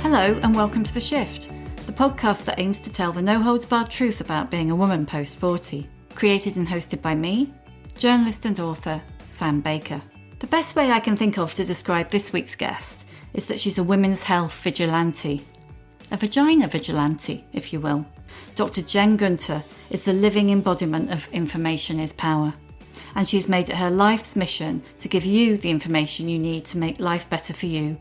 Hello and welcome to The Shift, the podcast that aims to tell the no-holds-barred truth about being a woman post-40. Created and hosted by me, journalist and author Sam Baker. The best way I can think of to describe this week's guest is that she's a women's health vigilante. A vagina vigilante, if you will. Dr. Jen Gunter is the living embodiment of information is power. And she's made it her life's mission to give you the information you need to make life better for you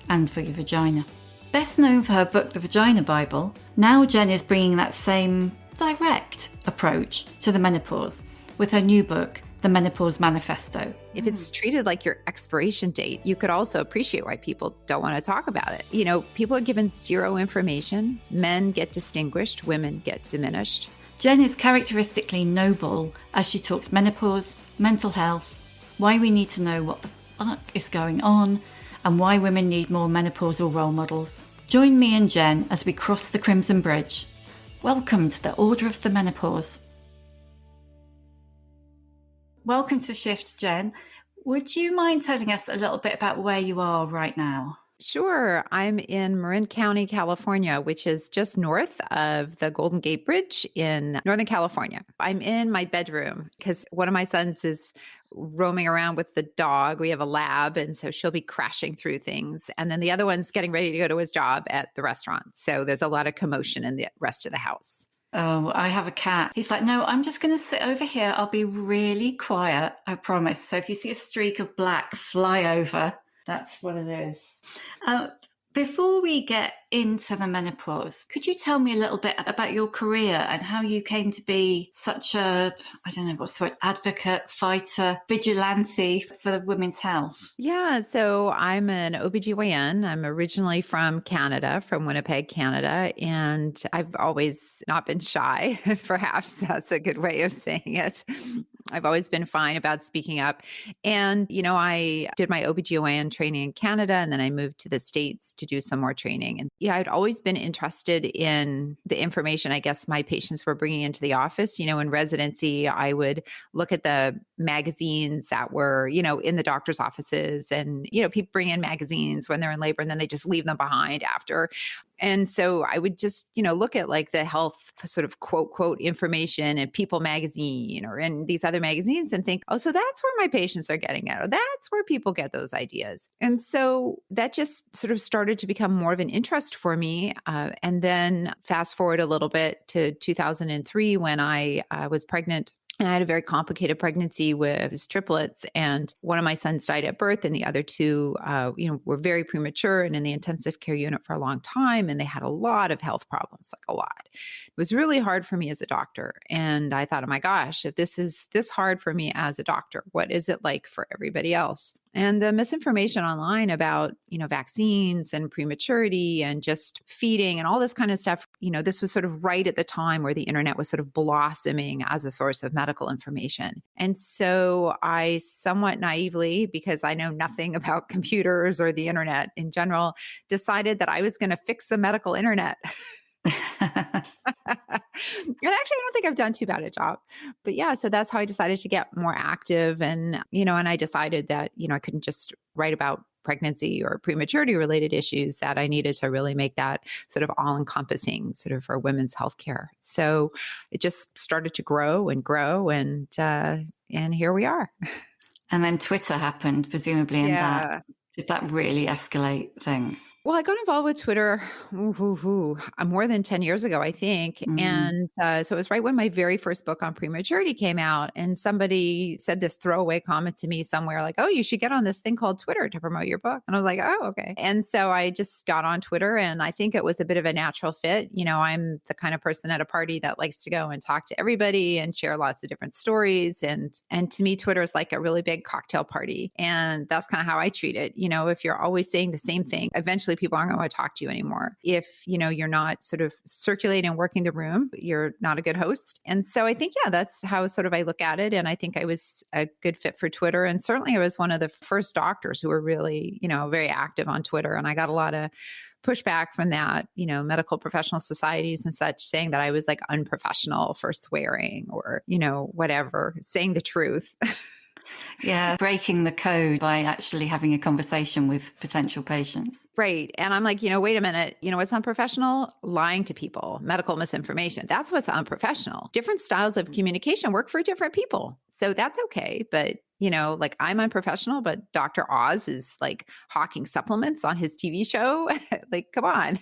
and for your vagina. Best known for her book, The Vagina Bible, now Jen is bringing that same direct approach to the menopause with her new book, The Menopause Manifesto. If it's treated like your expiration date, you could also appreciate why people don't want to talk about it. You know, people are given zero information. Men get distinguished, women get diminished. Jen is characteristically noble as she talks menopause, mental health, why we need to know what the fuck is going on, and why women need more menopausal role models. Join me and Jen as we cross the Crimson Bridge. Welcome to the Order of the Menopause. Welcome to Shift, Jen. Would you mind telling us a little bit about where you are right now? Sure. I'm in Marin County, California, which is just north of the Golden Gate Bridge in Northern California. I'm in my bedroom because one of my sons is roaming around with the dog. We have a lab, and so she'll be crashing through things. And then the other one's getting ready to go to his job at the restaurant. So there's a lot of commotion in the rest of the house. Oh, I have a cat. He's like, no, I'm just going to sit over here. I'll be really quiet, I promise. So if you see a streak of black fly over, that's what it is. Before we get into the menopause, could you tell me a little bit about your career and how you came to be such a, I don't know what's the word, advocate, fighter, vigilante for women's health? Yeah, so I'm an OBGYN. I'm originally from Canada, from Winnipeg, Canada, and I've always not been shy. Perhaps that's a good way of saying it. I've always been fine about speaking up. And, you know, I did my OBGYN training in Canada, and then I moved to the States to do some more training. And yeah, I'd always been interested in the information I guess my patients were bringing into the office. You know, in residency, I would look at the magazines that were, you know, in the doctor's offices, and, you know, people bring in magazines when they're in labor and then they just leave them behind after. And so I would just, you know, look at like the health sort of quote information in People magazine or in these other magazines and think, oh, so that's where my patients are getting it, or that's where people get those ideas. And so that just sort of started to become more of an interest for me. And then fast forward a little bit to 2003 when I was pregnant. And I had a very complicated pregnancy with triplets, and one of my sons died at birth, and the other two, were very premature and in the intensive care unit for a long time, and they had a lot of health problems, like a lot. It was really hard for me as a doctor, and I thought, oh my gosh, if this is this hard for me as a doctor, what is it like for everybody else? And the misinformation online about, you know, vaccines and prematurity and just feeding and all this kind of stuff, you know, this was sort of right at the time where the internet was sort of blossoming as a source of medical information. And so I somewhat naively, because I know nothing about computers or the internet in general, decided that I was going to fix the medical internet. And actually, I don't think I've done too bad a job. But yeah, so that's how I decided to get more active. And, you know, and I decided that, you know, I couldn't just write about pregnancy or prematurity related issues, that I needed to really make that sort of all encompassing sort of for women's healthcare. So it just started to grow and grow. And here we are. And then Twitter happened, presumably, in that. Did that really escalate things? Well, I got involved with Twitter more than 10 years ago, I think. And so it was right when my very first book on prematurity came out. And somebody said this throwaway comment to me somewhere like, oh, you should get on this thing called Twitter to promote your book. And I was like, oh, okay. And so I just got on Twitter, and I think it was a bit of a natural fit. You know, I'm the kind of person at a party that likes to go and talk to everybody and share lots of different stories. And to me, Twitter is like a really big cocktail party. And that's kind of how I treat it. You know, if you're always saying the same thing, eventually people aren't going to talk to you anymore. If, you know, you're not sort of circulating and working the room, you're not a good host. And so I think, yeah, that's how sort of I look at it. And I think I was a good fit for Twitter. And certainly I was one of the first doctors who were really, you know, very active on Twitter. And I got a lot of pushback from that, you know, medical professional societies and such, saying that I was like unprofessional for swearing or, you know, whatever, saying the truth. Yeah, breaking the code by actually having a conversation with potential patients. Right. And I'm like, wait a minute. What's unprofessional? Lying to people, medical misinformation. That's what's unprofessional. Different styles of communication work for different people. So that's okay. But, like I'm unprofessional, but Dr. Oz is like hawking supplements on his TV show. Like, come on.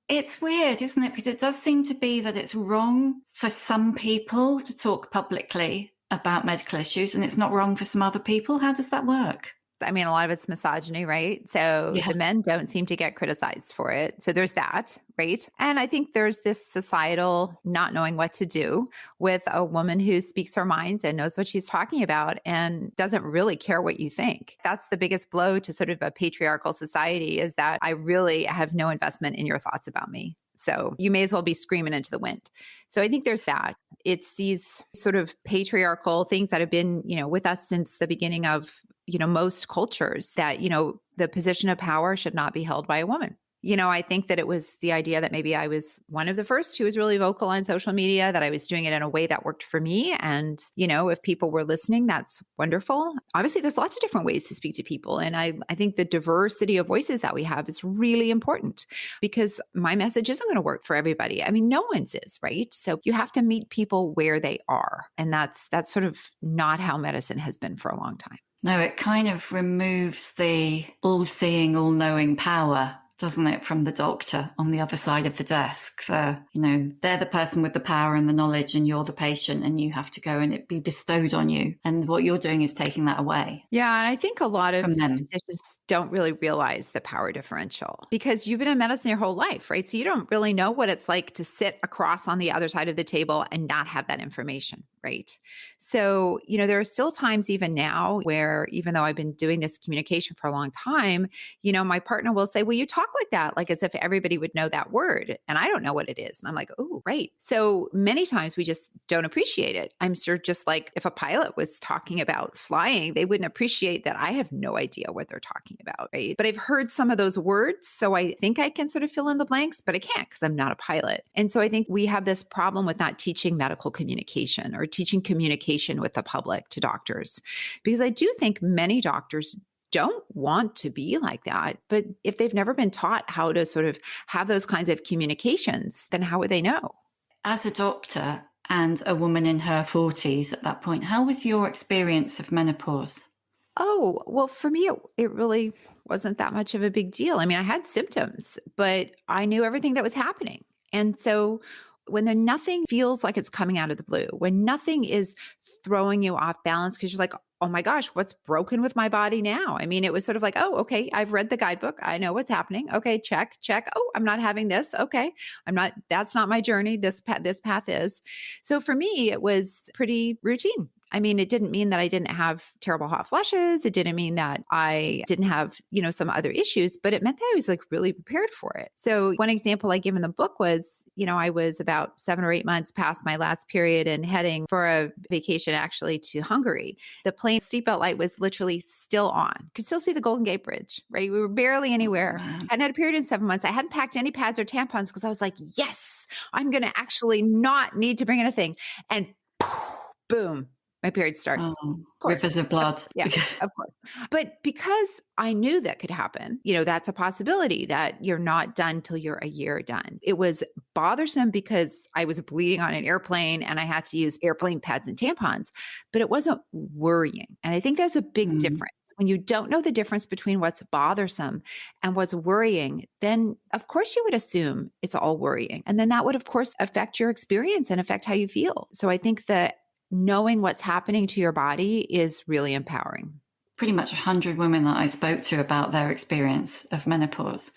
It's weird, isn't it? Because it does seem to be that it's wrong for some people to talk publicly about medical issues, and it's not wrong for some other people. How does that work? I mean, a lot of it's misogyny, right? So Yeah. the men don't seem to get criticized for it. So there's that, right? And I think there's this societal not knowing what to do with a woman who speaks her mind and knows what she's talking about and doesn't really care what you think. That's the biggest blow to sort of a patriarchal society, is that I really have no investment in your thoughts about me. So you may as well be screaming into the wind. So I think there's that. It's these sort of patriarchal things that have been, with us since the beginning of, most cultures, that, the position of power should not be held by a woman. I think that it was the idea that maybe I was one of the first who was really vocal on social media, that I was doing it in a way that worked for me. And, if people were listening, that's wonderful. Obviously, there's lots of different ways to speak to people. And I think the diversity of voices that we have is really important, because my message isn't going to work for everybody. I mean, no one's is, right? So you have to meet people where they are. And that's sort of not how medicine has been for a long time. No, it kind of removes the all-seeing, all-knowing power, doesn't it, from the doctor on the other side of the desk. They're the person with the power and the knowledge, and you're the patient, and you have to go and it be bestowed on you. And what you're doing is taking that away. Yeah. And I think a lot of physicians don't really realize the power differential, because you've been in medicine your whole life, right? So you don't really know what it's like to sit across on the other side of the table and not have that information. Right. So, there are still times even now where, even though I've been doing this communication for a long time, my partner will say, well, you talk like that, like as if everybody would know that word. And I don't know what it is. And I'm like, oh, right. So many times we just don't appreciate it. I'm sure just like if a pilot was talking about flying, they wouldn't appreciate that I have no idea what they're talking about. Right. But I've heard some of those words. So I think I can sort of fill in the blanks, but I can't because I'm not a pilot. And so I think we have this problem with not teaching medical communication or teaching communication with the public to doctors, because I do think many doctors don't want to be like that. But if they've never been taught how to sort of have those kinds of communications, then how would they know? As a doctor and a woman in her 40s at that point, how was your experience of menopause? Oh, well, for me, it really wasn't that much of a big deal. I mean, I had symptoms, but I knew everything that was happening. And so when nothing feels like it's coming out of the blue, when nothing is throwing you off balance because you're like, oh my gosh, what's broken with my body now? I mean, it was sort of like, oh, okay, I've read the guidebook. I know what's happening. Okay, check. Oh, I'm not having this. Okay, that's not my journey. This path is. So for me, it was pretty routine. I mean, it didn't mean that I didn't have terrible hot flushes. It didn't mean that I didn't have, some other issues, but it meant that I was like really prepared for it. So one example I give in the book was, I was about 7 or 8 months past my last period and heading for a vacation actually to Hungary. The plane seatbelt light was literally still on. Could still see the Golden Gate Bridge, right? We were barely anywhere. Hadn't had a period in 7 months. I hadn't packed any pads or tampons because I was like, yes, I'm going to actually not need to bring in a thing. And boom. My period starts. Oh, rivers of blood. Yeah, of course. But because I knew that could happen, that's a possibility that you're not done till you're a year done. It was bothersome because I was bleeding on an airplane and I had to use airplane pads and tampons, but it wasn't worrying. And I think that's a big difference. When you don't know the difference between what's bothersome and what's worrying, then of course you would assume it's all worrying. And then that would, of course, affect your experience and affect how you feel. So I think that knowing what's happening to your body is really empowering. Pretty much 100 women that I spoke to about their experience of menopause,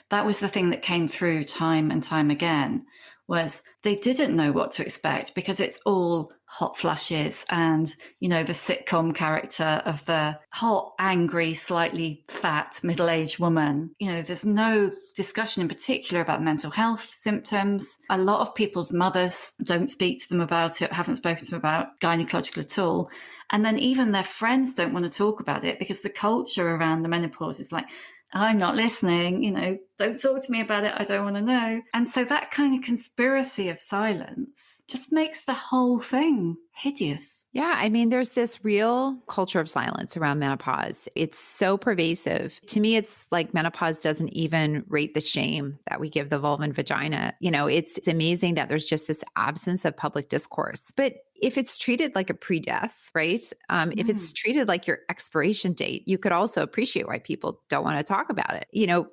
that was the thing that came through time and time again, was they didn't know what to expect because it's all hot flushes and, the sitcom character of the hot, angry, slightly fat, middle-aged woman. There's no discussion in particular about mental health symptoms. A lot of people's mothers don't speak to them about it, haven't spoken to them about gynecological at all. And then even their friends don't want to talk about it because the culture around the menopause is like, I'm not listening, don't talk to me about it. I don't want to know. And so that kind of conspiracy of silence just makes the whole thing hideous. Yeah, I mean, there's this real culture of silence around menopause. It's so pervasive. To me, it's like menopause doesn't even rate the shame that we give the vulva and vagina. It's amazing that there's just this absence of public discourse. But if it's treated like a pre-death, right? If it's treated like your expiration date, you could also appreciate why people don't want to talk about it.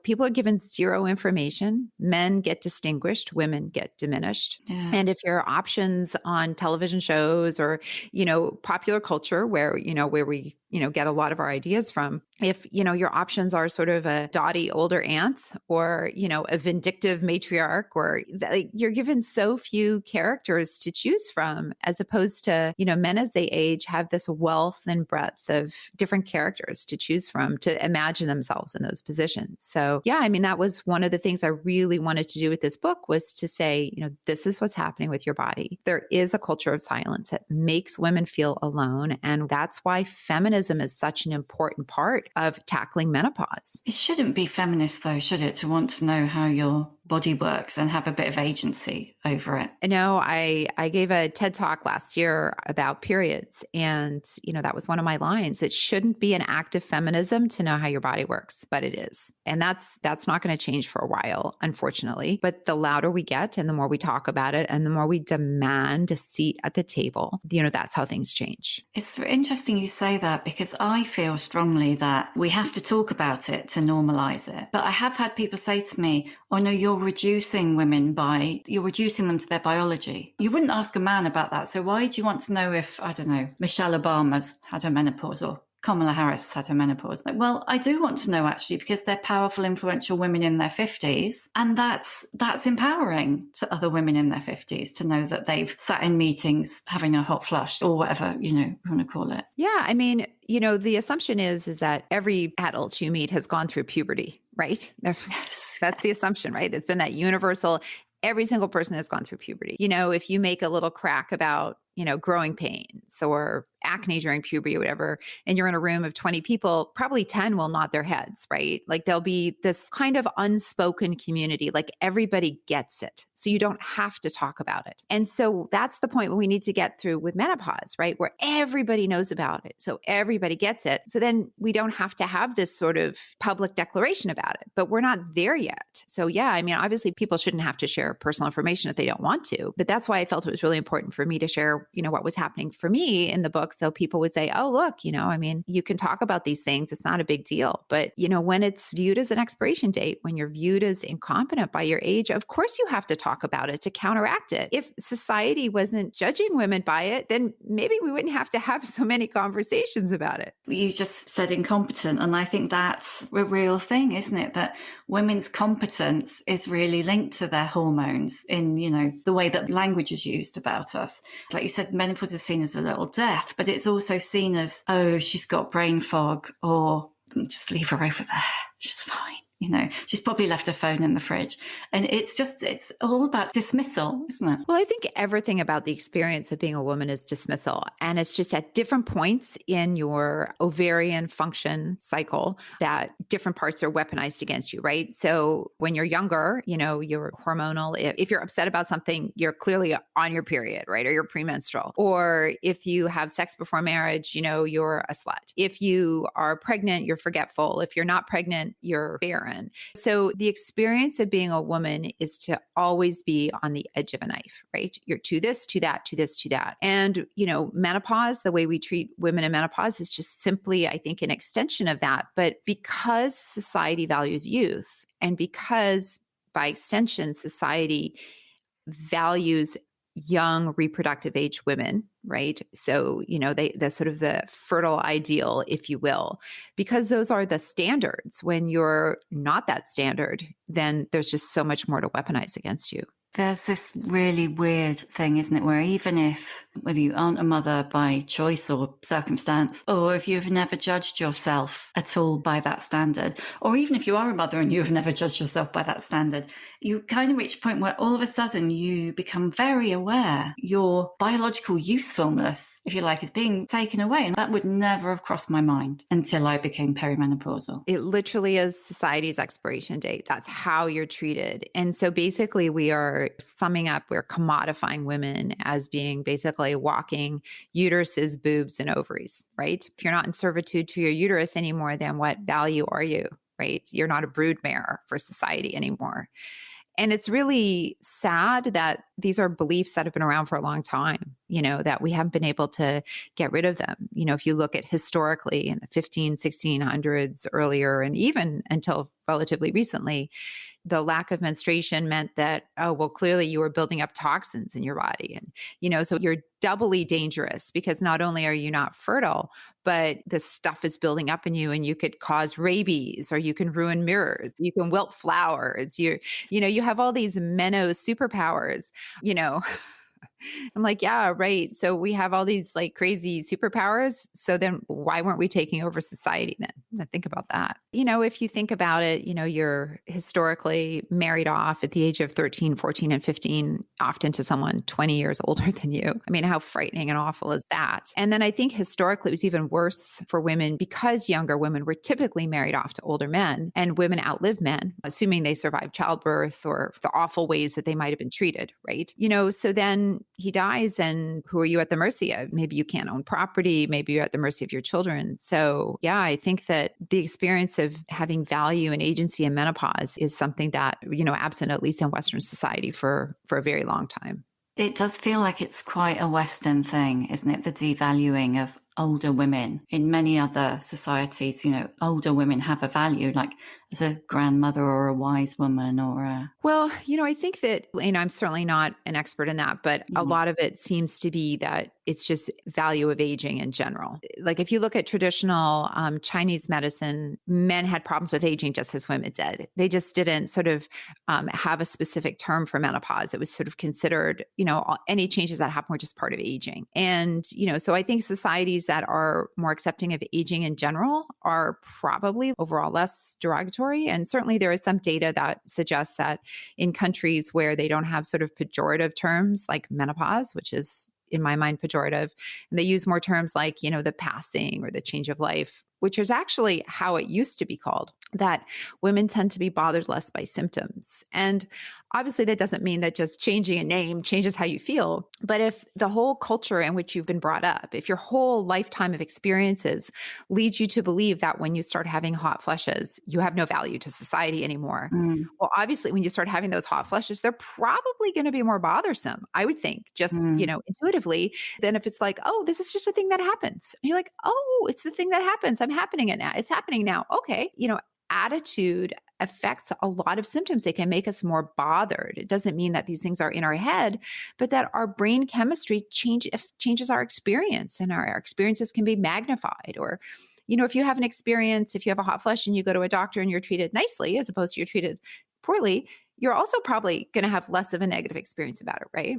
People are given zero information. Men get distinguished, women get diminished. Yeah. And if your options on television shows or, popular culture where we get a lot of our ideas from, if, your options are sort of a dotty older aunt or, a vindictive matriarch, or you're given so few characters to choose from, as opposed to, men as they age have this wealth and breadth of different characters to choose from to imagine themselves in those positions. So yeah, I mean, that was one of the things I really wanted to do with this book, was to say, this is what's happening with your body. There is a culture of silence that makes women feel alone. And that's why feminism is such an important part of tackling menopause. It shouldn't be feminist though, should it? To want to know how your body works and have a bit of agency over it. No, I gave a TED Talk last year about periods. And, that was one of my lines. It shouldn't be an act of feminism to know how your body works, but it is. And that's not going to change for a while, unfortunately. But the louder we get and the more we talk about it and the more we demand a seat at the table, that's how things change. It's interesting you say that, because I feel strongly that we have to talk about it to normalize it. But I have had people say to me, oh no, you're reducing women you're reducing them to their biology. You wouldn't ask a man about that. So why do you want to know if, I don't know, Michelle Obama's had her menopause or Kamala Harris had her menopause? Well, I do want to know, actually, because they're powerful, influential women in their 50s. And that's empowering to other women in their 50s to know that they've sat in meetings having a hot flush or whatever, you want to call it. Yeah. I mean, the assumption is that every adult you meet has gone through puberty, right? Yes. That's the assumption, right? It's been that universal. Every single person has gone through puberty. If you make a little crack about, growing pains or acne during puberty or whatever, and you're in a room of 20 people, probably 10 will nod their heads, right? Like there'll be this kind of unspoken community, like everybody gets it. So you don't have to talk about it. And so that's the point we need to get through with menopause, right? Where everybody knows about it. So everybody gets it. So then we don't have to have this sort of public declaration about it, but we're not there yet. So yeah, I mean, obviously people shouldn't have to share personal information if they don't want to, but that's why I felt it was really important for me to share, what was happening for me in the book. So people would say, oh, look, I mean, you can talk about these things. It's not a big deal. But, when it's viewed as an expiration date, when you're viewed as incompetent by your age, of course you have to talk about it to counteract it. If society wasn't judging women by it, then maybe we wouldn't have to have so many conversations about it. You just said incompetent. And I think that's a real thing, isn't it? That women's competence is really linked to their hormones in, the way that language is used about us. Like you said, menopause is seen as a little death, but it's also seen as, oh, she's got brain fog, or just leave her over there. She's fine. She's probably left her phone in the fridge. And it's all about dismissal, isn't it? Well, I think everything about the experience of being a woman is dismissal. And it's just at different points in your ovarian function cycle that different parts are weaponized against you, right? So when you're younger, you're hormonal. If you're upset about something, you're clearly on your period, right? Or you're premenstrual. Or if you have sex before marriage, you're a slut. If you are pregnant, you're forgetful. If you're not pregnant, you're barren. So the experience of being a woman is to always be on the edge of a knife, right? You're to this, to that, to this, to that. And, menopause, the way we treat women in menopause is just simply, I think, an extension of that. But because society values youth, and because by extension, society values young reproductive age women, right? So, the sort of the fertile ideal, if you will, because those are the standards. When you're not that standard, then there's just so much more to weaponize against you. There's this really weird thing, isn't it, where even if whether you aren't a mother by choice or circumstance, or if you've never judged yourself at all by that standard, or even if you are a mother and you've never judged yourself by that standard, you kind of reach a point where all of a sudden you become very aware your biological usefulness, if you like, is being taken away. And that would never have crossed my mind until I became perimenopausal. It literally is society's expiration date. That's how you're treated. And so basically we are summing up, we're commodifying women as being basically walking uteruses, boobs, and ovaries, right? If you're not in servitude to your uterus anymore, then what value are you, right? You're not a broodmare for society anymore. And it's really sad that these are beliefs that have been around for a long time, that we haven't been able to get rid of them. If you look at historically in the 1600s earlier, and even until relatively recently, the lack of menstruation meant that, oh, well, clearly you were building up toxins in your body. And, so you're doubly dangerous because not only are you not fertile, but the stuff is building up in you and you could cause rabies, or you can ruin mirrors, you can wilt flowers, you have all these superpowers, I'm like, yeah, right. So we have all these like crazy superpowers. So then why weren't we taking over society then? Now think about that. If you think about it, you're historically married off at the age of 13, 14, and 15, often to someone 20 years older than you. I mean, how frightening and awful is that? And then I think historically it was even worse for women because younger women were typically married off to older men, and women outlive men, assuming they survived childbirth or the awful ways that they might have been treated, right? So then he dies, and who are you at the mercy of? Maybe you can't own property. Maybe you're at the mercy of your children. So yeah, I think that the experience of having value and agency in menopause is something that, absent at least in Western society for a very long time. It does feel like it's quite a Western thing, isn't it? The devaluing of older women. In many other societies, older women have a value, like as a grandmother or a wise woman or a... Well, I think that, I'm certainly not an expert in that, but a lot of it seems to be that it's just value of aging in general. Like if you look at traditional Chinese medicine, men had problems with aging just as women did. They just didn't sort of have a specific term for menopause. It was sort of considered, any changes that happen were just part of aging. And, so I think societies that are more accepting of aging in general are probably overall less derogatory. And certainly there is some data that suggests that in countries where they don't have sort of pejorative terms like menopause, which is in my mind pejorative, and they use more terms like, the passing or the change of life, which is actually how it used to be called, that women tend to be bothered less by symptoms. And obviously that doesn't mean that just changing a name changes how you feel. But if the whole culture in which you've been brought up, if your whole lifetime of experiences leads you to believe that when you start having hot flushes, you have no value to society anymore. Well, obviously when you start having those hot flushes, they're probably going to be more bothersome, I would think, just, intuitively, than if it's like, oh, this is just a thing that happens. And you're like, oh, it's the thing that happens. It's happening now. Okay. Attitude affects a lot of symptoms. They can make us more bothered. It doesn't mean that these things are in our head, but that our brain chemistry changes our experience, and our experiences can be magnified. Or, if you have an experience, if you have a hot flush and you go to a doctor and you're treated nicely as opposed to you're treated poorly, you're also probably going to have less of a negative experience about it, right?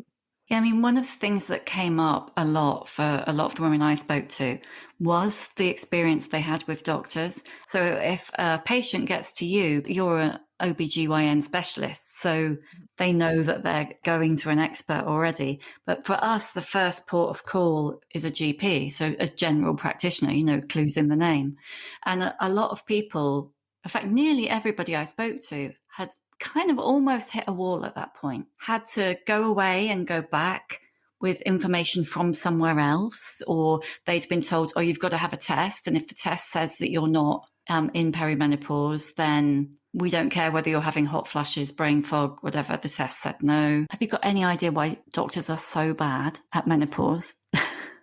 Yeah, I mean, one of the things that came up a lot for a lot of the women I spoke to was the experience they had with doctors. So if a patient gets to you, you're an OBGYN specialist, so they know that they're going to an expert already. But for us, the first port of call is a GP, so a general practitioner, clues in the name. And a lot of people, in fact, nearly everybody I spoke to had kind of almost hit a wall at that point, had to go away and go back with information from somewhere else, or they'd been told, oh, you've got to have a test. And if the test says that you're not in perimenopause, then we don't care whether you're having hot flushes, brain fog, whatever. The test said no. Have you got any idea why doctors are so bad at menopause?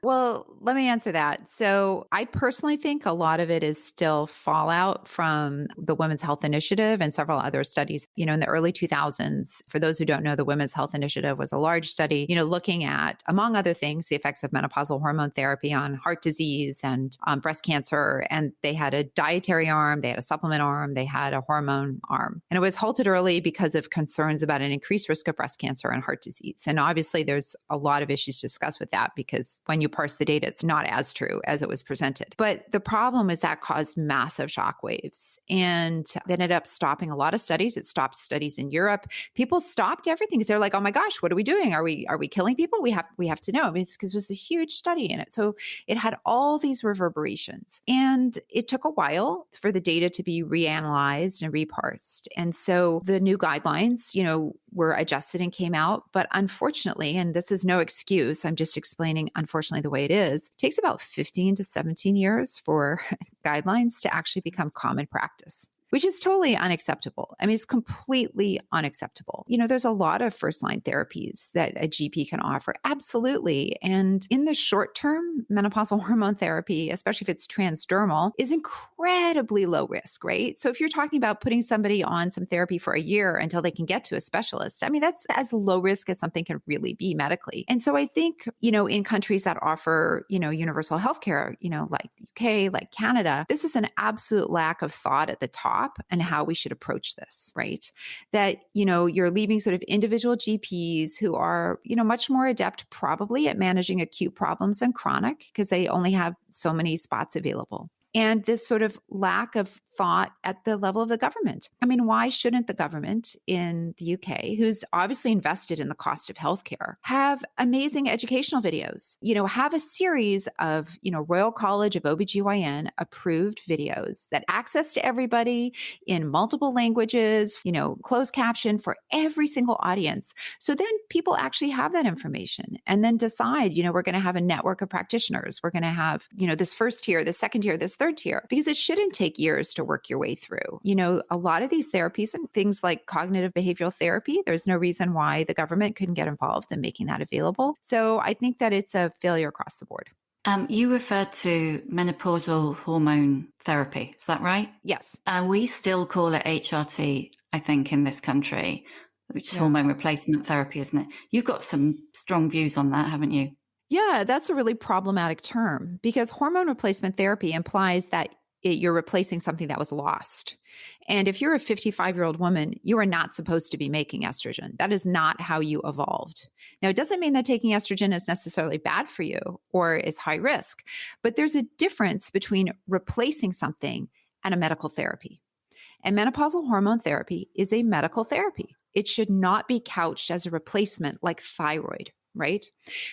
Well, let me answer that. So, I personally think a lot of it is still fallout from the Women's Health Initiative and several other studies. In the early 2000s, for those who don't know, the Women's Health Initiative was a large study, looking at, among other things, the effects of menopausal hormone therapy on heart disease and breast cancer. And they had a dietary arm, they had a supplement arm, they had a hormone arm. And it was halted early because of concerns about an increased risk of breast cancer and heart disease. And obviously, there's a lot of issues to discuss with that because when you parse the data, it's not as true as it was presented. But the problem is that caused massive shockwaves and they ended up stopping a lot of studies. It stopped studies in Europe. People stopped everything because they're like, "Oh my gosh, what are we doing? Are we killing people? We have to know." Because it was a huge study in it. So it had all these reverberations. And it took a while for the data to be reanalyzed and reparsed. And so the new guidelines, were adjusted and came out. But unfortunately, and this is no excuse, I'm just explaining, unfortunately, the way it is, it takes about 15 to 17 years for guidelines to actually become common practice, which is totally unacceptable. I mean, it's completely unacceptable. There's a lot of first line therapies that a GP can offer. Absolutely. And in the short term, menopausal hormone therapy, especially if it's transdermal, is incredibly low risk, right? So if you're talking about putting somebody on some therapy for a year until they can get to a specialist, I mean, that's as low risk as something can really be medically. And so I think, in countries that offer, universal healthcare, like the UK, like Canada, this is an absolute lack of thought at the top and how we should approach this, right? That, you're leaving sort of individual GPs who are, much more adept probably at managing acute problems than chronic because they only have so many spots available. And this sort of lack of thought at the level of the government. I mean, why shouldn't the government in the UK, who's obviously invested in the cost of healthcare, have amazing educational videos? Have a series of, Royal College of OBGYN approved videos that access to everybody in multiple languages, closed caption for every single audience. So then people actually have that information and then decide, we're going to have a network of practitioners. We're going to have, this first tier, this second tier, this third tier, because it shouldn't take years to work your way through. A lot of these therapies and things like cognitive behavioral therapy, there's no reason why the government couldn't get involved in making that available. So I think that it's a failure across the board. You referred to menopausal hormone therapy. Is that right? Yes. We still call it HRT, I think, in this country, which is hormone replacement therapy, isn't it? You've got some strong views on that, haven't you? Yeah, that's a really problematic term because hormone replacement therapy implies that you're replacing something that was lost. And if you're a 55-year-old woman, you are not supposed to be making estrogen. That is not how you evolved. Now, it doesn't mean that taking estrogen is necessarily bad for you or is high risk, but there's a difference between replacing something and a medical therapy. And menopausal hormone therapy is a medical therapy. It should not be couched as a replacement like thyroid, right?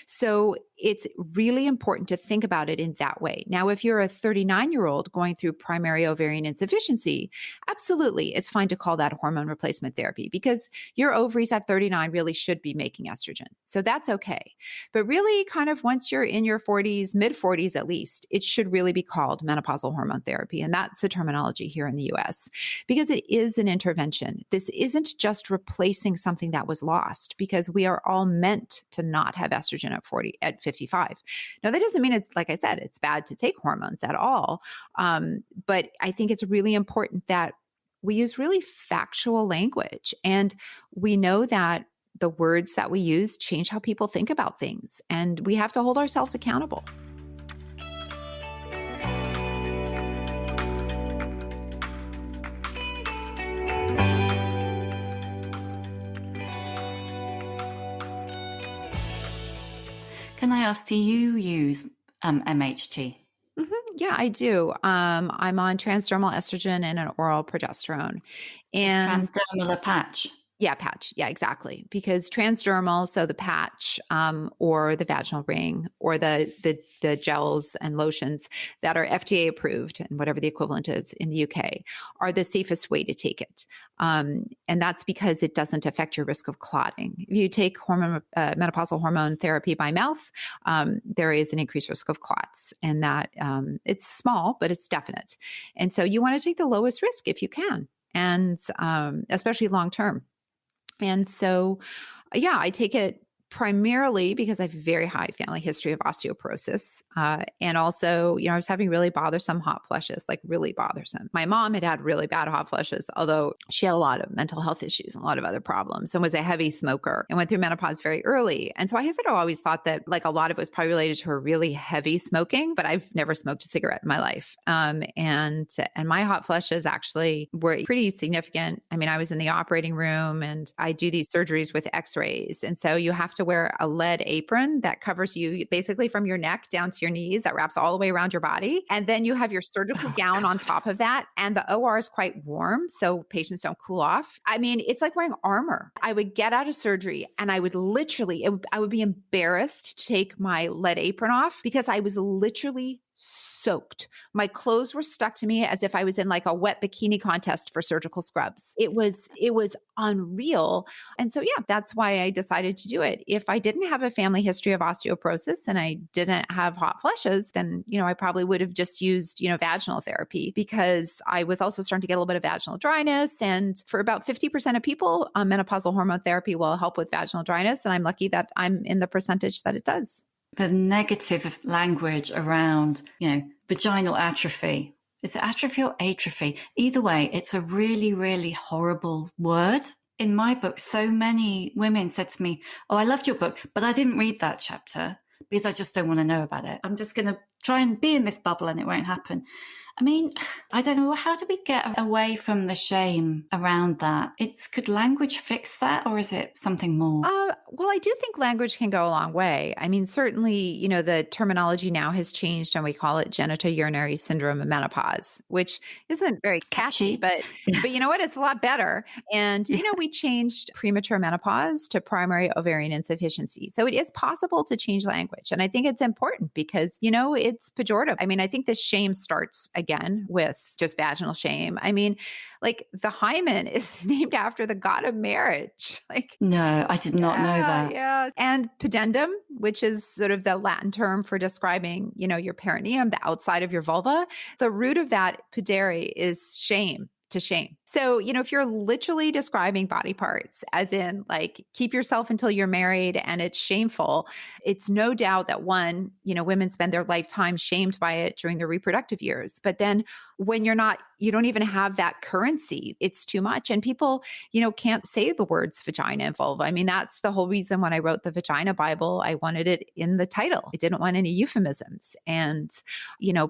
So it's really important to think about it in that way. Now, if you're a 39-year-old going through primary ovarian insufficiency, absolutely, it's fine to call that hormone replacement therapy because your ovaries at 39 really should be making estrogen. So that's okay. But really, kind of once you're in your 40s, mid 40s at least, it should really be called menopausal hormone therapy. And that's the terminology here in the US because it is an intervention. This isn't just replacing something that was lost because we are all meant to not have estrogen at 55. Now, that doesn't mean it's, like I said, it's bad to take hormones at all. But I think it's really important that we use really factual language. And we know that the words that we use change how people think about things. And we have to hold ourselves accountable. Can I ask, do you use MHT? Yeah, I do. I'm on transdermal estrogen and an oral progesterone. And Is transdermal a patch? Yeah, patch. Yeah, exactly. Because transdermal, so the patch or the vaginal ring or the gels and lotions that are FDA approved and whatever the equivalent is in the UK are the safest way to take it. And that's because it doesn't affect your risk of clotting. If you take menopausal hormone therapy by mouth, there is an increased risk of clots, and that it's small, but it's definite. And so you want to take the lowest risk if you can, and especially long term. And so, yeah, I take it primarily because I have a very high family history of osteoporosis. And also, I was having really bothersome hot flushes, like really bothersome. My mom had really bad hot flushes, although she had a lot of mental health issues and a lot of other problems and was a heavy smoker and went through menopause very early. And so I had always thought that like a lot of it was probably related to her really heavy smoking, but I've never smoked a cigarette in my life. And my hot flushes actually were pretty significant. I mean, I was in the operating room and I do these surgeries with x-rays. And so you have to wear a lead apron that covers you basically from your neck down to your knees, that wraps all the way around your body. And then you have your surgical gown on top of that. And the OR is quite warm, so patients don't cool off. I mean, it's like wearing armor. I would get out of surgery and I would literally, I would be embarrassed to take my lead apron off because I was literally soaked. My clothes were stuck to me as if I was in like a wet bikini contest for surgical scrubs. It was unreal. And so, yeah, that's why I decided to do it. If I didn't have a family history of osteoporosis and I didn't have hot flushes, then, I probably would have just used, vaginal therapy because I was also starting to get a little bit of vaginal dryness. And for about 50% of people, menopausal hormone therapy will help with vaginal dryness. And I'm lucky that I'm in the percentage that it does. The negative language around, vaginal atrophy. Is it atrophy or atrophy? Either way, it's a really, really horrible word. In my book, so many women said to me, "Oh, I loved your book, but I didn't read that chapter because I just don't want to know about it. I'm just going to try and be in this bubble and it won't happen." I mean, I don't know. How do we get away from the shame around that? Could language fix that, or is it something more? Well, I do think language can go a long way. I mean, certainly, the terminology now has changed and we call it genitourinary syndrome of menopause, which isn't very catchy, but you know what? It's a lot better. And, we changed premature menopause to primary ovarian insufficiency. So it is possible to change language. And I think it's important because, it's pejorative. I mean, I think the shame starts again with just vaginal shame. I mean, like the hymen is named after the god of marriage. No, I did not know that. Yeah. And pudendum, which is sort of the Latin term for describing, your perineum, the outside of your vulva. The root of that pudere is shame. To shame. So, if you're literally describing body parts, as in like keep yourself until you're married and it's shameful, it's no doubt that one, women spend their lifetime shamed by it during their reproductive years. But then when you don't even have that currency, it's too much. And people, can't say the words vagina and vulva. I mean, that's the whole reason when I wrote the Vagina Bible, I wanted it in the title. I didn't want any euphemisms. And,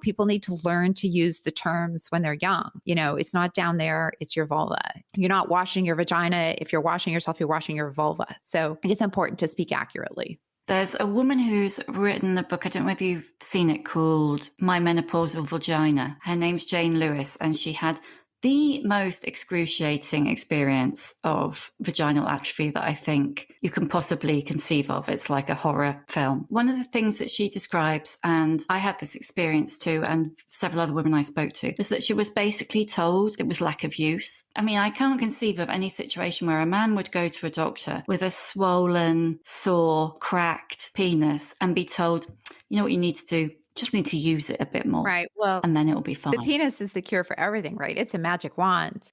people need to learn to use the terms when they're young. It's not down there, it's your vulva. You're not washing your vagina. If you're washing yourself, you're washing your vulva. So I think it's important to speak accurately. There's a woman who's written a book, I don't know whether you've seen it, called My Menopausal Vagina. Her name's Jane Lewis, and she had the most excruciating experience of vaginal atrophy that I think you can possibly conceive of. It's like a horror film. One of the things that she describes, and I had this experience too, and several other women I spoke to, was that she was basically told it was lack of use. I mean, I can't conceive of any situation where a man would go to a doctor with a swollen, sore, cracked penis and be told, you know what you need to do? Just need to use it a bit more. Right. Well, and then it'll be fine. The penis is the cure for everything, right? It's a magic wand.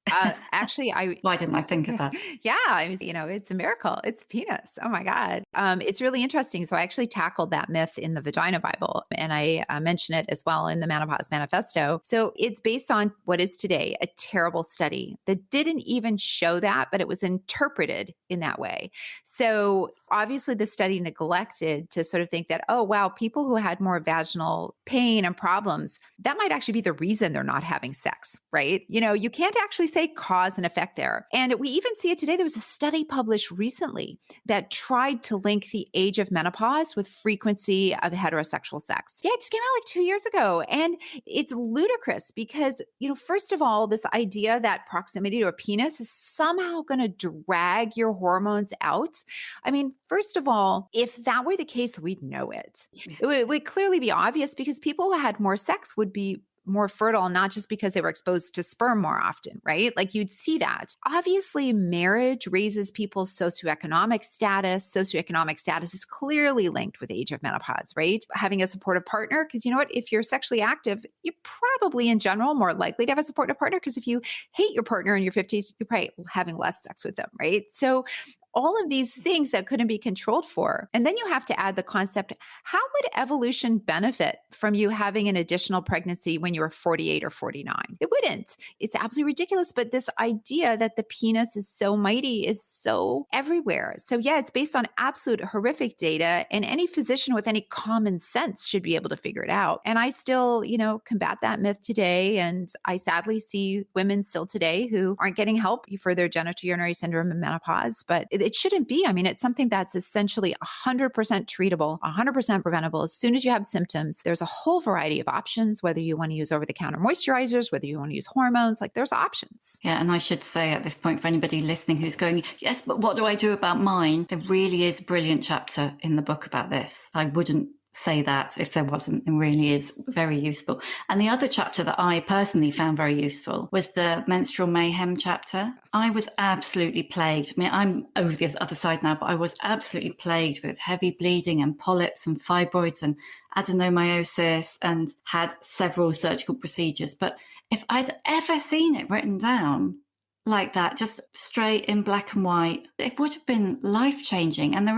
Actually, why didn't I think of that? Yeah. I mean, it's a miracle. It's penis. Oh my God. It's really interesting. So I actually tackled that myth in the Vagina Bible, and I mention it as well in the Menopause Manifesto. So it's based on what is today a terrible study that didn't even show that, but it was interpreted in that way. So obviously the study neglected to sort of think that, oh, wow, people who had more vaginal pain and problems, that might actually be the reason they're not having sex, right? You can't actually say cause and effect there. And we even see it today. There was a study published recently that tried to link the age of menopause with frequency of heterosexual sex. Yeah, it just came out like 2 years ago. And it's ludicrous because, first of all, this idea that proximity to a penis is somehow going to drag your hormones out. I mean, first of all, if that were the case, we'd know it. It would clearly be obvious because people who had more sex would be more fertile, not just because they were exposed to sperm more often, right? Like you'd see that. Obviously, marriage raises people's socioeconomic status. Socioeconomic status is clearly linked with age of menopause, right? Having a supportive partner, because you know what? If you're sexually active, you're probably in general more likely to have a supportive partner because if you hate your partner in your 50s, you're probably having less sex with them, right? So all of these things that couldn't be controlled for. And then you have to add the concept, how would evolution benefit from you having an additional pregnancy when you're 48 or 49? It wouldn't. It's absolutely ridiculous. But this idea that the penis is so mighty is so everywhere. So yeah, it's based on absolute horrific data, and any physician with any common sense should be able to figure it out. And I still, combat that myth today. And I sadly see women still today who aren't getting help for their genitourinary syndrome and menopause, but it shouldn't be. I mean, it's something that's essentially 100% treatable, 100% preventable. As soon as you have symptoms, there's a whole variety of options, whether you want to use over-the-counter moisturizers, whether you want to use hormones, like there's options. Yeah, and I should say at this point, for anybody listening who's going, yes, but what do I do about mine? There really is a brilliant chapter in the book about this. I wouldn't say that if there wasn't. It really is very useful. And the other chapter that I personally found very useful was the menstrual mayhem chapter. I was absolutely plagued. I mean, I'm over the other side now, but I was absolutely plagued with heavy bleeding and polyps and fibroids and adenomyosis, and had several surgical procedures. But if I'd ever seen it written down like that, just straight in black and white, it would have been life-changing. And there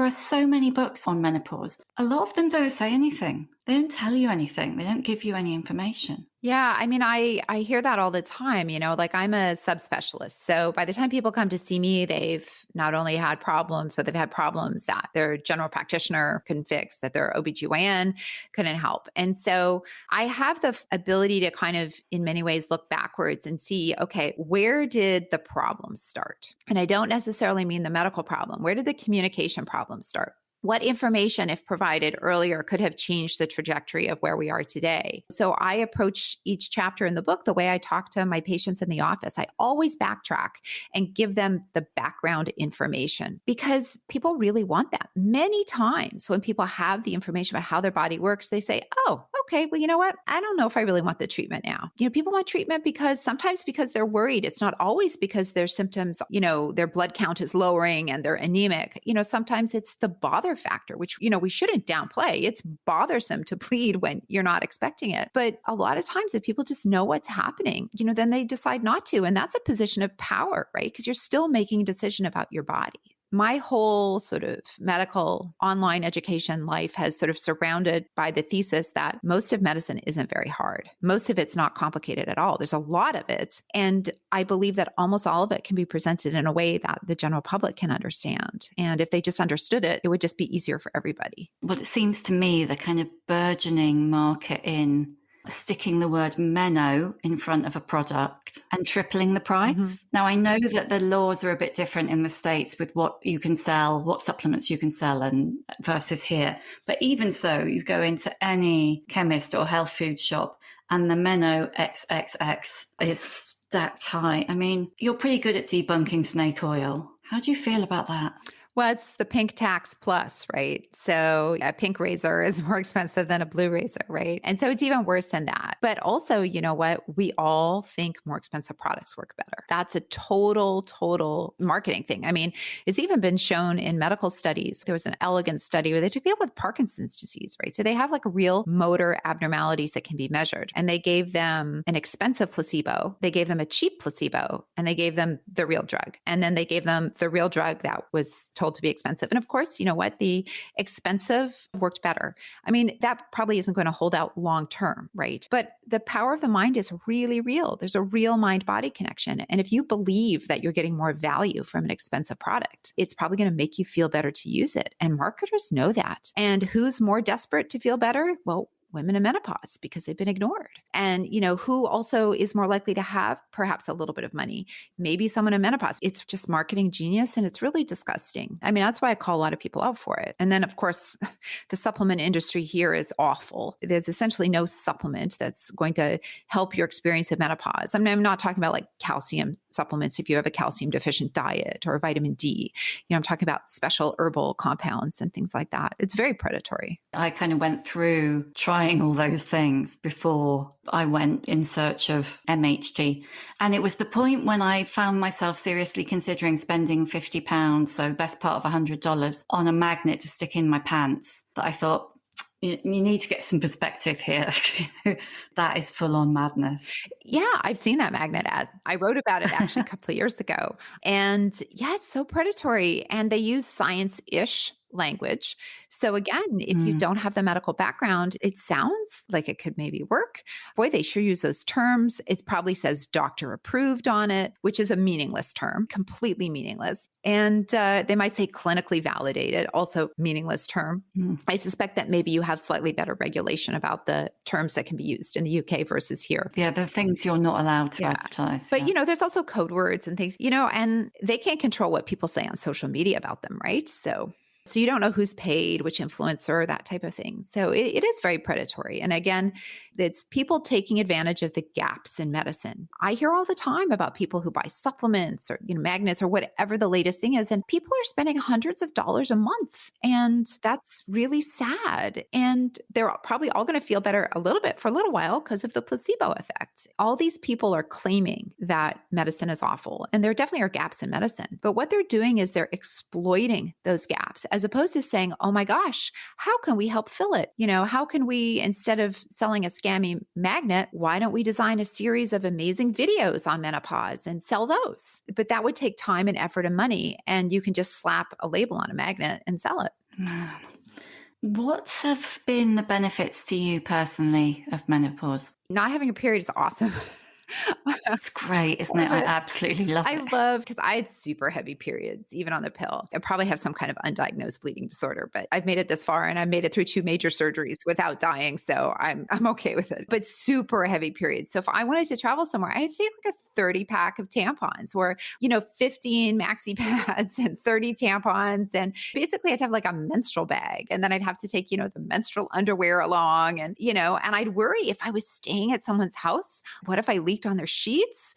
are so many books on menopause. A lot of them don't say anything. They don't tell you anything. They don't give you any information. Yeah, I mean, I hear that all the time, like I'm a subspecialist. So by the time people come to see me, they've not only had problems, but they've had problems that their general practitioner couldn't fix, that their OBGYN couldn't help. And so I have the ability to kind of, in many ways, look backwards and see, okay, where did the problem start? And I don't necessarily mean the medical problem. Where did the communication problem start? What information, if provided earlier, could have changed the trajectory of where we are today? So I approach each chapter in the book the way I talk to my patients in the office. I always backtrack and give them the background information because people really want that. Many times when people have the information about how their body works, they say, oh, okay, well, you know what? I don't know if I really want the treatment now. People want treatment sometimes because they're worried. It's not always because their symptoms, their blood count is lowering and they're anemic. Sometimes it's the bother factor, which, we shouldn't downplay. It's bothersome to bleed when you're not expecting it. But a lot of times if people just know what's happening, then they decide not to. And that's a position of power, right? Because you're still making a decision about your body. My whole sort of medical online education life has sort of surrounded by the thesis that most of medicine isn't very hard. Most of it's not complicated at all. There's a lot of it. And I believe that almost all of it can be presented in a way that the general public can understand. And if they just understood it, it would just be easier for everybody. Well, it seems to me the kind of burgeoning market in sticking the word meno in front of a product and tripling the price. Mm-hmm. Now, I know that the laws are a bit different in the States with what you can sell, what supplements you can sell and versus here. But even so, you go into any chemist or health food shop and the meno XXX is stacked high. I mean, you're pretty good at debunking snake oil. How do you feel about that? Well, it's the pink tax plus, right? So a pink razor is more expensive than a blue razor, right? And so it's even worse than that. But also, you know what? We all think more expensive products work better. That's a total marketing thing. I mean, it's even been shown in medical studies. There was an elegant study where they took people with Parkinson's disease, right? So they have like real motor abnormalities that can be measured. And they gave them an expensive placebo. They gave them a cheap placebo, and they gave them the real drug. And then they gave them the real drug that was told to be expensive. And of course, you know what? The expensive worked better. I mean, that probably isn't going to hold out long term, right? But the power of the mind is really real. There's a real mind-body connection. And if you believe that you're getting more value from an expensive product, it's probably going to make you feel better to use it. And marketers know that. And who's more desperate to feel better? Well, women in menopause, because they've been ignored. And, you know, who also is more likely to have perhaps a little bit of money? Maybe someone in menopause. It's just marketing genius, and it's really disgusting. I mean, that's why I call a lot of people out for it. And then, of course, the supplement industry here is awful. There's essentially no supplement that's going to help your experience of menopause. I mean, I'm not talking about like calcium supplements if you have a calcium deficient diet or vitamin D. You know, I'm talking about special herbal compounds and things like that. It's very predatory. I kind of went through trying all those things before I went in search of MHT. And it was the point when I found myself seriously considering spending £50, so the best part of $100, on a magnet to stick in my pants, that I thought, you need to get some perspective here. That is full on madness. Yeah, I've seen that magnet ad. I wrote about it actually a couple of years ago. And yeah, it's so predatory. And they use science ish language. So again, if you Mm, don't have the medical background, it sounds like it could maybe work. Boy, they sure use those terms. It probably says doctor approved on it, which is a meaningless term, completely meaningless. And they might say clinically validated, also meaningless term. mm. I suspect that maybe you have slightly better regulation about the terms that can be used in the UK versus here. Yeah, the things you're not allowed to Yeah. advertise. But, Yeah. there's also code words and things, and they can't control what people say on social media about them, right? So you don't know who's paid, which influencer, that type of thing. So it is very predatory. And again, it's people taking advantage of the gaps in medicine. I hear all the time about people who buy supplements or magnets or whatever the latest thing is, and people are spending hundreds of dollars a month, and that's really sad. And they're probably all going to feel better a little bit for a little while because of the placebo effect. All these people are claiming that medicine is awful, and there definitely are gaps in medicine. But what they're doing is they're exploiting those gaps as opposed to saying, oh my gosh, how can we help fill it? How can we, instead of selling a scammy magnet, why don't we design a series of amazing videos on menopause and sell those? But that would take time and effort and money. And you can just slap a label on a magnet and sell it. Man. What have been the benefits to you personally of menopause? Not having a period is awesome. It's great, isn't it? I absolutely love I it. love because I had super heavy periods, even on the pill. I probably have some kind of undiagnosed bleeding disorder, but I've made it this far and I made it through 2 major surgeries without dying. So I'm okay with it. But super heavy periods. So if I wanted to travel somewhere, I'd take like a 30 pack of tampons or, 15 maxi pads and 30 tampons. And basically I'd have like a menstrual bag. And then I'd have to take, the menstrual underwear along and I'd worry if I was staying at someone's house, what if I leaked on their sheets?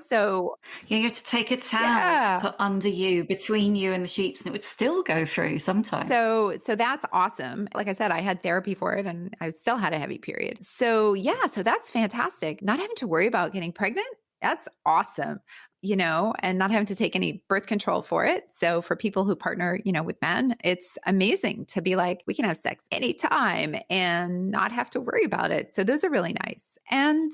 So Yeah, you have to take a towel yeah. to put under you, between you and the sheets, and it would still go through sometimes. So that's awesome. Like I said, I had therapy for it and I still had a heavy period. So yeah, so that's fantastic. Not having to worry about getting pregnant, that's awesome. And not having to take any birth control for it. So for people who partner, with men, it's amazing to be like, we can have sex anytime and not have to worry about it. So those are really nice. And,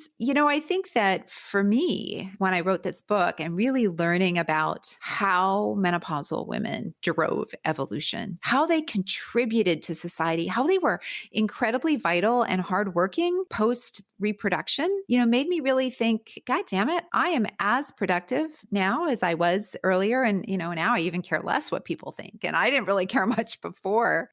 I think that for me, when I wrote this book and really learning about how menopausal women drove evolution, how they contributed to society, how they were incredibly vital and hardworking post reproduction, made me really think, God damn it, I am as productive now as I was earlier. And, now I even care less what people think. And I didn't really care much before.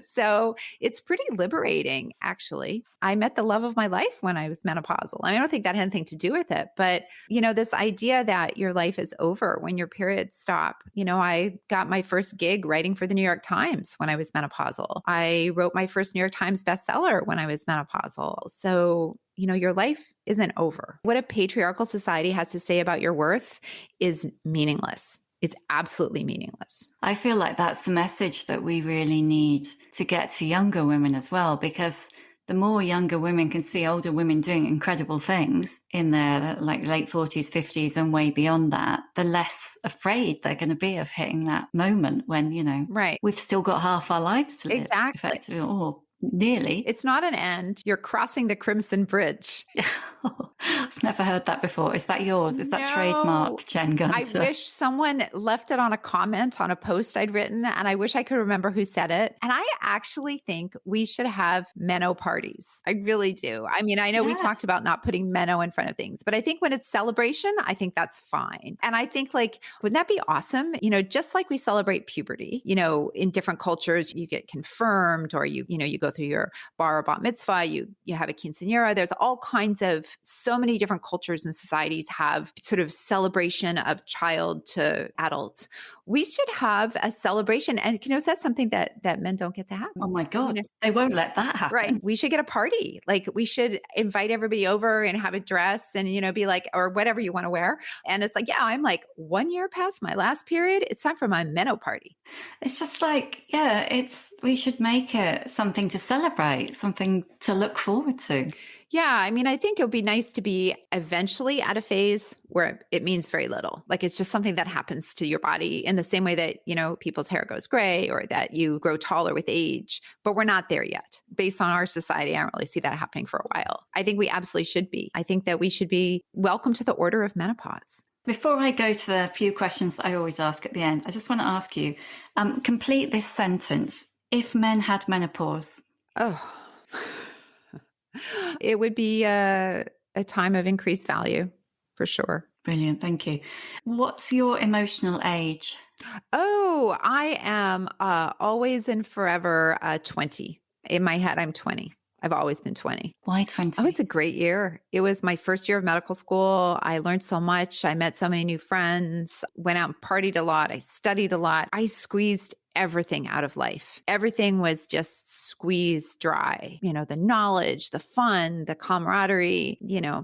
So it's pretty liberating, actually. I met the love of my life when I was menopausal. I don't think that had anything to do with it. But, this idea that your life is over when your periods stop. I got my first gig writing for the New York Times when I was menopausal. I wrote my first New York Times bestseller when I was menopausal. So your life isn't over. What a patriarchal society has to say about your worth is meaningless. It's absolutely meaningless. I feel like that's the message that we really need to get to younger women as well, because the more younger women can see older women doing incredible things in their late 40s, 50s and way beyond that, the less afraid they're going to be of hitting that moment when, right, we've still got half our lives to live, exactly, effectively, or nearly. It's not an end. You're crossing the Crimson Bridge. I've never heard that before. Is that yours? Is that No. trademark, Jen Gunter? I wish someone left it on a comment on a post I'd written, and I wish I could remember who said it. And I actually think we should have meno-parties. I really do. I mean, I know we talked about not putting meno in front of things, but I think when it's celebration, I think that's fine. And I think wouldn't that be awesome? Just like we celebrate puberty, in different cultures, you get confirmed or you go through your bar or bat mitzvah, you have a quinceanera. There's all kinds of, so many different cultures and societies have sort of celebration of child to adult. We should have a celebration. And that's something that men don't get to have. Oh my God, they won't let that happen. Right. We should get a party. We should invite everybody over and have a dress and, be like, or whatever you want to wear. And it's I'm 1 year past my last period. It's time for my meno-party. It's just we should make it something to celebrate, something to look forward to. Yeah, I mean, I think it would be nice to be eventually at a phase where it means very little. Like it's just something that happens to your body in the same way that, people's hair goes gray or that you grow taller with age, but we're not there yet. Based on our society, I don't really see that happening for a while. I think we absolutely should be. I think that we should be welcome to the order of menopause. Before I go to the few questions that I always ask at the end, I just want to ask you, complete this sentence. If men had menopause. Oh, it would be a time of increased value for sure. Brilliant. Thank you. What's your emotional age? Oh, I am always and forever 20. In my head, I'm 20. I've always been 20. Why 20? Oh, it's a great year. It was my first year of medical school. I learned so much. I met so many new friends, went out and partied a lot. I studied a lot. I squeezed everything out of life. Everything was just squeezed dry. The knowledge, the fun, the camaraderie,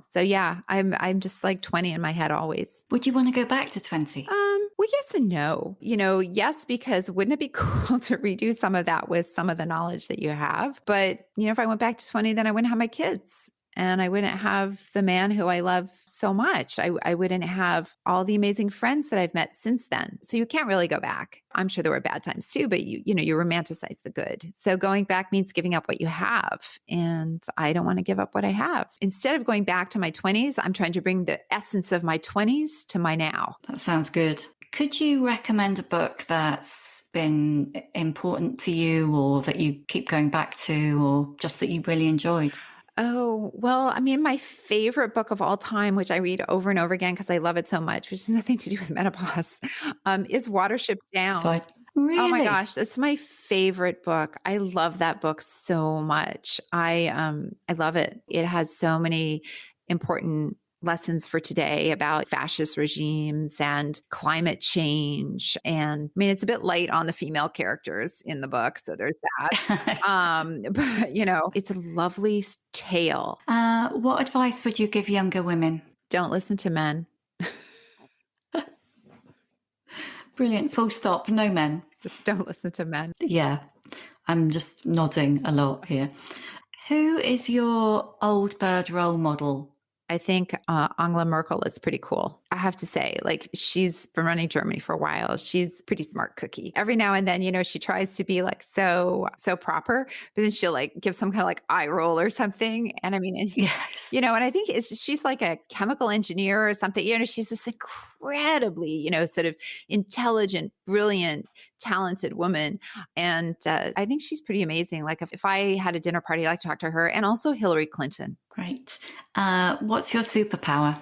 So yeah, I'm just like 20 in my head always. Would you want to go back to 20? Well, yes and no. Yes, because wouldn't it be cool to redo some of that with some of the knowledge that you have? But, if I went back to 20, then I wouldn't have my kids. And I wouldn't have the man who I love so much. I wouldn't have all the amazing friends that I've met since then. So you can't really go back. I'm sure there were bad times too, but you romanticize the good. So going back means giving up what you have. And I don't want to give up what I have. Instead of going back to my 20s, I'm trying to bring the essence of my 20s to my now. That sounds good. Could you recommend a book that's been important to you or that you keep going back to or just that you really enjoyed? Oh, well, I mean, my favorite book of all time, which I read over and over again because I love it so much, which has nothing to do with menopause, is Watership Down. It's fine. Really? Oh my gosh, it's my favorite book. I love that book so much. I love it. It has so many important lessons for today about fascist regimes and climate change. And I mean, it's a bit light on the female characters in the book. So there's that. But, it's a lovely tale. What advice would you give younger women? Don't listen to men. Brilliant. Full stop. No men. Just don't listen to men. Yeah. I'm just nodding a lot here. Who is your old bird role model? I think Angela Merkel is pretty cool. I have to say, she's been running Germany for a while. She's a pretty smart cookie. Every now and then, she tries to be so proper, but then she'll give some kind of eye roll or something. And I mean, yes, and I think she's like a chemical engineer or something. She's this incredibly, sort of intelligent, brilliant, talented woman. And I think she's pretty amazing. If I had a dinner party, I'd like to talk to her and also Hillary Clinton. Great. What's your superpower?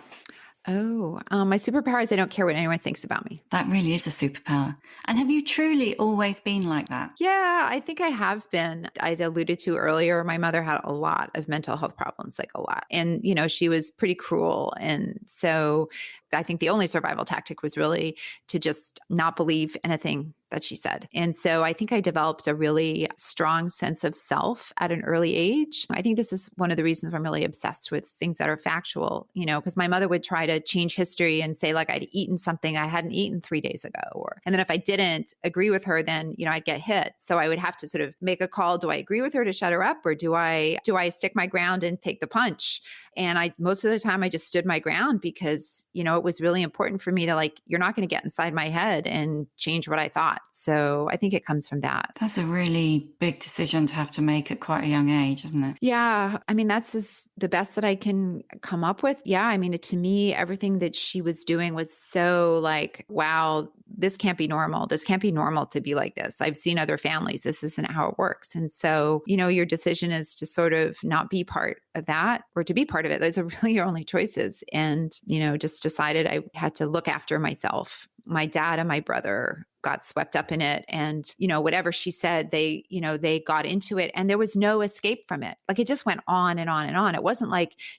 Oh, my superpower is I don't care what anyone thinks about me. That really is a superpower. And have you truly always been like that? Yeah, I think I have been. I alluded to earlier, my mother had a lot of mental health problems, a lot. And, she was pretty cruel. And so I think the only survival tactic was really to just not believe anything that she said. And so I think I developed a really strong sense of self at an early age. I think this is one of the reasons I'm really obsessed with things that are factual, because my mother would try to change history and say I'd eaten something I hadn't eaten 3 days ago. And then if I didn't agree with her, then, I'd get hit. So I would have to sort of make a call. Do I agree with her to shut her up or do I stick my ground and take the punch? And most of the time I just stood my ground because, it was really important for me to you're not going to get inside my head and change what I thought. So I think it comes from that. That's a really big decision to have to make at quite a young age, isn't it? Yeah. I mean, that's the best that I can come up with. Yeah. I mean, to me, everything that she was doing was so wow, this can't be normal. This can't be normal to be like this. I've seen other families. This isn't how it works. And so, your decision is to sort of not be part of that or to be part of it. Those are really your only choices. And, just decided I had to look after myself. My dad and my brother got swept up in it. And, whatever she said, they got into it and there was no escape from it. It just went on and on and on. It wasn't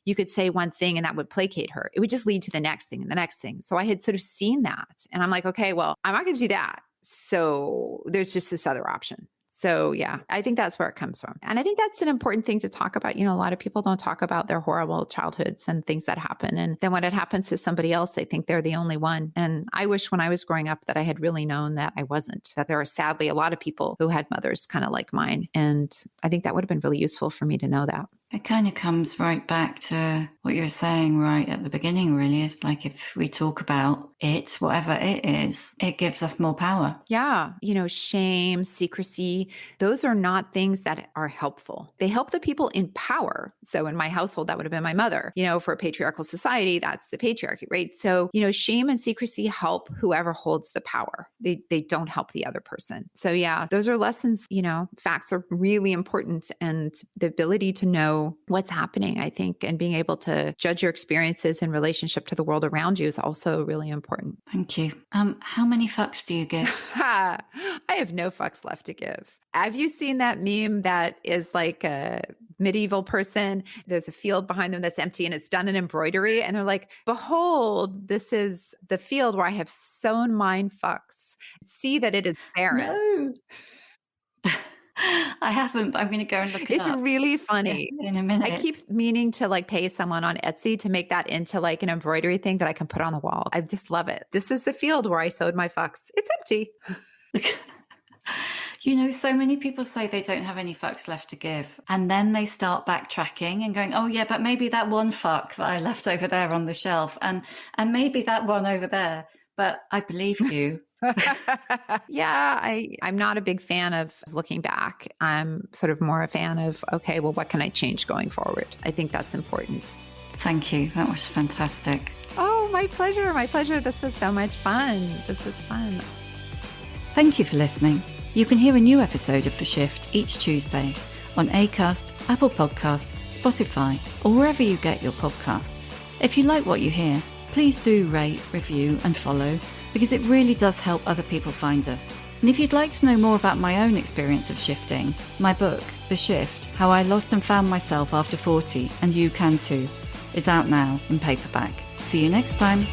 you could say one thing and that would placate her. It would just lead to the next thing and the next thing. So I had sort of seen that and I'm okay, well, I'm not going to do that. So there's just this other option. So yeah, I think that's where it comes from. And I think that's an important thing to talk about. A lot of people don't talk about their horrible childhoods and things that happen. And then when it happens to somebody else, they think they're the only one. And I wish when I was growing up that I had really known that I wasn't, that there are sadly a lot of people who had mothers kind of like mine. And I think that would have been really useful for me to know that. It kind of comes right back to what you were saying right at the beginning, really. It's like if we talk about it, whatever it is, it gives us more power. Yeah. Shame, secrecy, those are not things that are helpful. They help the people in power. So in my household, that would have been my mother. For a patriarchal society, that's the patriarchy, right? So, shame and secrecy help whoever holds the power. They don't help the other person. So yeah, those are lessons, facts are really important. And the ability to know what's happening, I think, and being able to judge your experiences in relationship to the world around you is also really important. Thank you. How many fucks do you give? I have no fucks left to give. Have you seen that meme that is like a medieval person? There's a field behind them that's empty and it's done in embroidery. And they're like, behold, this is the field where I have sown mine fucks. See that it is barren. No. I haven't, but I'm going to go and look it up. It's really funny. In a minute. I keep meaning to pay someone on Etsy to make that into an embroidery thing that I can put on the wall. I just love it. This is the field where I sowed my fucks. It's empty. So many people say they don't have any fucks left to give. And then they start backtracking and going, oh yeah, but maybe that one fuck that I left over there on the shelf and maybe that one over there. But I believe you. Yeah, I'm not a big fan of looking back. I'm sort of more a fan of, okay, well, what can I change going forward? I think that's important. Thank you. That was fantastic. Oh, my pleasure. My pleasure. This was so much fun. This was fun. Thank you for listening. You can hear a new episode of The Shift each Tuesday on Acast, Apple Podcasts, Spotify, or wherever you get your podcasts. If you like what you hear, please do rate, review, and follow, because it really does help other people find us. And if you'd like to know more about my own experience of shifting, my book, The Shift, How I Lost and Found Myself After 40, and You Can Too, is out now in paperback. See you next time.